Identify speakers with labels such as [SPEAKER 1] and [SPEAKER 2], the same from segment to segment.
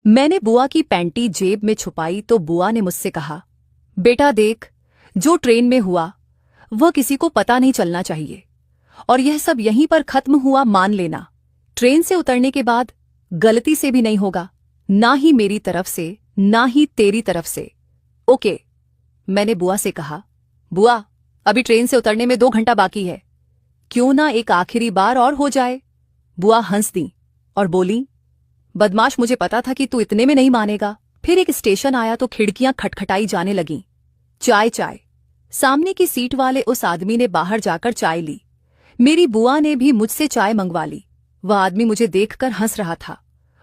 [SPEAKER 1] मैंने बुआ की पैंटी जेब में छुपाई तो बुआ ने मुझसे कहा, बेटा देख, जो ट्रेन में हुआ वह किसी को पता नहीं चलना चाहिए और यह सब यहीं पर खत्म हुआ मान लेना। ट्रेन से उतरने के बाद गलती से भी नहीं होगा, ना ही मेरी तरफ से ना ही तेरी तरफ से। ओके, मैंने बुआ से कहा। बुआ, अभी ट्रेन से उतरने में 2 घंटा बाकी है, क्यों ना एक आखिरी बार और हो जाए। बुआ हंस दी और बोली, बदमाश, मुझे पता था कि तू इतने में नहीं मानेगा। फिर एक स्टेशन आया तो खिड़कियां खटखटाई जाने लगीं। चाय चाय। सामने की सीट वाले उस आदमी ने बाहर जाकर चाय ली। मेरी बुआ ने भी मुझसे चाय मंगवा ली। वह आदमी मुझे देखकर हंस रहा था।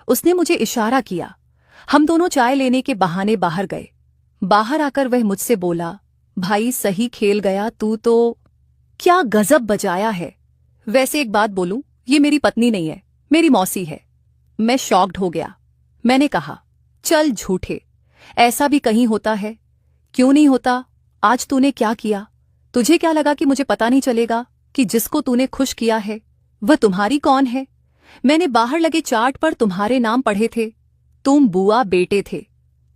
[SPEAKER 1] उसने मुझे इशारा किया। हम दोनों चाय लेने के बहाने बाहर गए। बाहर आकर वह मुझसे बोला, भाई सही खेल गया तू तो, क्या गजब बजाया है। वैसे एक बात बोलूं, ये मेरी पत्नी नहीं है, मेरी मौसी है। मैं शॉक्ड हो गया। मैंने कहा, चल झूठे, ऐसा भी कहीं होता है? क्यों नहीं होता? आज तूने क्या किया? तुझे क्या लगा कि मुझे पता नहीं चलेगा कि जिसको तूने खुश किया है वह तुम्हारी कौन है? मैंने बाहर लगे चार्ट पर तुम्हारे नाम पढ़े थे, तुम बुआ बेटे थे।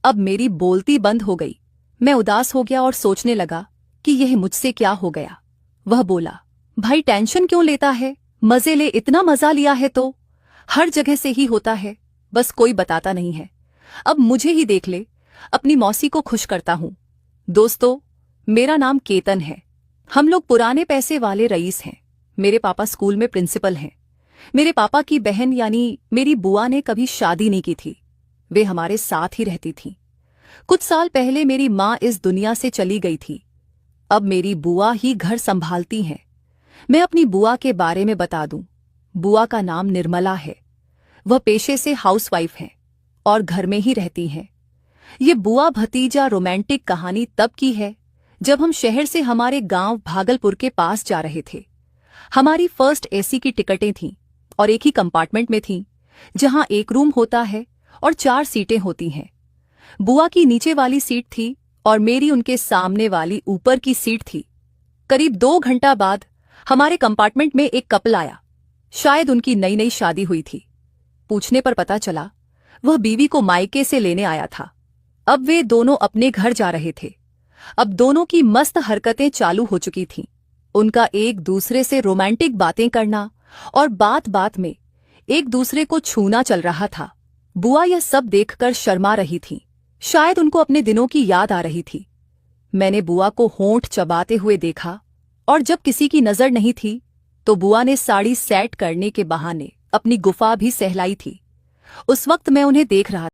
[SPEAKER 1] अब मेरी बोलती बंद हो गई। मैं उदास हो गया और सोचने लगा कि यह मुझसे क्या हो गया। वह बोला, भाई टेंशन क्यों लेता है, मजे ले, इतना मजा लिया है तो हर जगह से ही होता है, बस कोई बताता नहीं है। अब मुझे ही देख ले, अपनी मौसी को खुश करता हूं। दोस्तों, मेरा नाम केतन है। हम लोग पुराने पैसे वाले रईस हैं। मेरे पापा स्कूल में प्रिंसिपल हैं। मेरे पापा की बहन यानी मेरी बुआ ने कभी शादी नहीं की थी। वे हमारे साथ ही रहती थीं। कुछ साल पहले मेरी माँ इस दुनिया से चली गई थी। अब मेरी बुआ ही घर संभालती हैं। मैं अपनी बुआ के बारे में बता दूं। बुआ का नाम निर्मला है। वह पेशे से हाउसवाइफ हैं और घर में ही रहती हैं। ये बुआ भतीजा रोमांटिक कहानी तब की है जब हम शहर से हमारे गांव भागलपुर के पास जा रहे थे। हमारी फर्स्ट एसी की टिकटें थीं और एक ही कंपार्टमेंट में थीं, जहां एक रूम होता है और 4 सीटें होती हैं। बुआ की नीचे वाली सीट थी और मेरी उनके सामने वाली ऊपर की सीट थी। करीब 2 घंटा बाद हमारे कंपार्टमेंट में एक कपल आया। शायद उनकी नई नई शादी हुई थी। पूछने पर पता चला वह बीवी को मायके से लेने आया था। अब वे दोनों अपने घर जा रहे थे। अब दोनों की मस्त हरकतें चालू हो चुकी थीं। उनका एक दूसरे से रोमांटिक बातें करना और बात बात में एक दूसरे को छूना चल रहा था। बुआ यह सब देखकर शर्मा रही थीं। शायद उनको अपने दिनों की याद आ रही थी। मैंने बुआ को होंठ चबाते हुए देखा और जब किसी की नजर नहीं थी तो बुआ ने साड़ी सेट करने के बहाने अपनी गुफा भी सहलाई थी। उस वक्त मैं उन्हें देख रहा था।